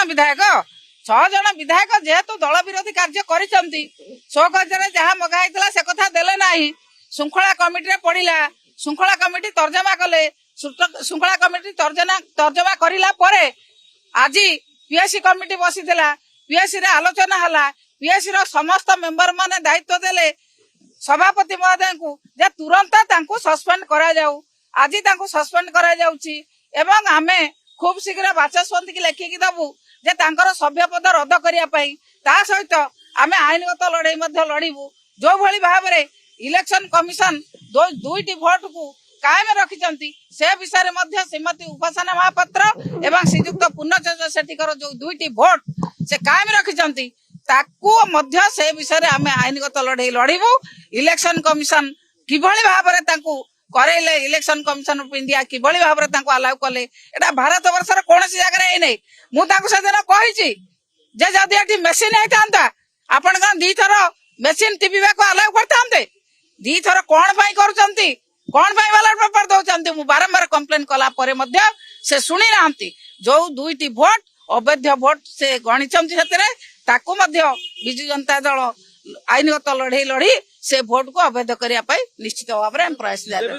विधायक 6 जन विधायक जेहेतु दल विरोधी कार्य करिसंती सो गजरे जहाँ मगाइतला से कथा देले नाही श्रृंखला कमिटी रे पड़िला श्रृंखला कमिटी तर्जमा कले श्रृंखला कमिटी तर्जमा करिला परे आज पीएससी कमिटी बसीला पीएससी रे आलोचना हला पीएससी रो समस्त मेंबर माने दायित्व देले सभापति महोदय को जे तुरंत तांको सस्पेंड करा जाऊ आज तांको सस्पेंड करा जाउची एवं आमे खूब शीघ्र बाचस्पति की लेखिकी दबु जे तांकर सभ्य पद रद्द करिया पई ता सहित आमे आईनगत लड़ाई मध्य लड़ीबू जो भली भाव रे इलेक्शन कमिशन दुईटी भोट को कायम रखिचंती से विषय रे मध्य श्रीमती उपासना महापात्र एवं श्रीयुक्त पूर्णचंद्र सेठीकर जो दुईटी भोट से कायम रखिचंती ताकू मध्य से विषय रे आमे आईनगत लड़ाई लड़ीबू इलेक्शन कमिशन किभली भाव रे तांकू करेले इलेक्शन कमिशन ऑफ इंडिया किभली भाव रे तांकू अलाउ कले एटा भारत वर्षर कोनसी जगह रे नै मु तांकू सेदिन कहिछि जे जदि एठी मशीन आइतांता आपण गन दी थर मशीन टीपीबा को अलाउ करतांते दी थर कोन पई करूचंती कोन पई बैलेट पेपर दउचंती मु बारंबार कंप्लेन कला परे मध्य से सुनि नांती जो दुईटी भोट अवैध भोट से गणिचंती सेतरे ताकू मध्य बिजु जनता दल आईनगत लड़ाई लड़ी से भोट को अवैध करिया पई निश्चित भाव रे हम प्रयास जारी